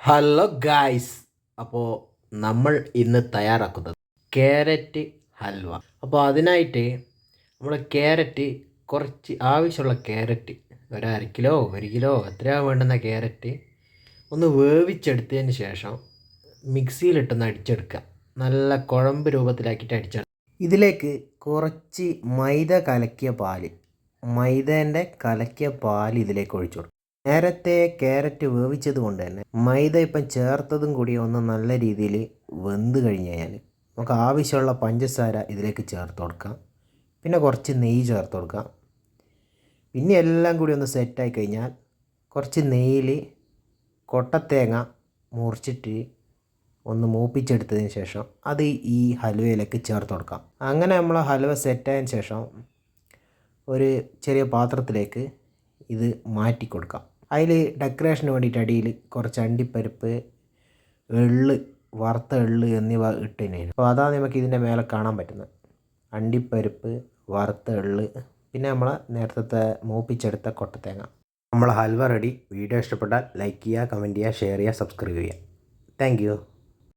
Hello guys. അപ്പോൾ നമ്മൾ ഇന്ന് തയ്യാറാക്കുന്നത് ക്യാരറ്റ് ഹൽവ. അപ്പോൾ അതിനായിട്ട് നമ്മൾ ക്യാരറ്റ് കുറച്ച് ആവശ്യമുള്ള ക്യാരറ്റ് ഒരു അര കിലോ 1 കിലോ എത്രയാണ് വേണ്ടുന്ന ക്യാരറ്റ് ഒന്ന് വേവിച്ചെടുത്തതിന് ശേഷം മിക്സിയിലിട്ടൊന്ന് അടിച്ചെടുക്കുക. നല്ല കുഴമ്പ് രൂപത്തിലാക്കിയിട്ട് അടിച്ചെടുക്കുക. ഇതിലേക്ക് കുറച്ച് മൈദേൻ്റെ കലക്കിയ പാൽ ഇതിലേക്ക് ഒഴിച്ചു കൊടുക്കുക. നേരത്തെ ക്യാരറ്റ് വേവിച്ചത് കൊണ്ട് തന്നെ മൈദ ഇപ്പം ചേർത്തതും കൂടി ഒന്ന് നല്ല രീതിയിൽ വെന്ത് കഴിഞ്ഞ് കഴിഞ്ഞാൽ നമുക്ക് ആവശ്യമുള്ള പഞ്ചസാര ഇതിലേക്ക് ചേർത്ത് കൊടുക്കാം. പിന്നെ കുറച്ച് നെയ്യ് ചേർത്ത് കൊടുക്കാം. പിന്നെ എല്ലാം കൂടി ഒന്ന് സെറ്റായി കഴിഞ്ഞാൽ കുറച്ച് നെയ്യിൽ കൊട്ടത്തേങ്ങ മുറിച്ചിട്ട് ഒന്ന് മൂപ്പിച്ചെടുത്തതിന് ശേഷം അത് ഈ ഹൽവയിലേക്ക് ചേർത്ത് കൊടുക്കാം. അങ്ങനെ നമ്മൾ ഹൽവ സെറ്റായതിന് ശേഷം ഒരു ചെറിയ പാത്രത്തിലേക്ക് ഇത് മാറ്റി കൊടുക്കാം. അതിൽ ഡെക്കറേഷന് വേണ്ടിയിട്ട് അടിയിൽ കുറച്ച് അണ്ടിപ്പരിപ്പ്, വറുത്ത എള്ള് എന്നിവ ഇട്ടതിന്. അപ്പോൾ അതാണ് നമുക്ക് ഇതിൻ്റെ മേലെ കാണാൻ പറ്റുന്നത്. അണ്ടിപ്പരിപ്പ്, വറുത്ത എള്ള്, പിന്നെ നമ്മൾ നേരത്തെ മൂപ്പിച്ചെടുത്ത കൊട്ടത്തേങ്ങ. നമ്മൾ ഹൽവ റെഡി. വീഡിയോ ഇഷ്ടപ്പെട്ടാൽ ലൈക്ക് ചെയ്യുക, കമൻറ്റ് ചെയ്യുക, ഷെയർ ചെയ്യുക, സബ്സ്ക്രൈബ് ചെയ്യുക. Thank you.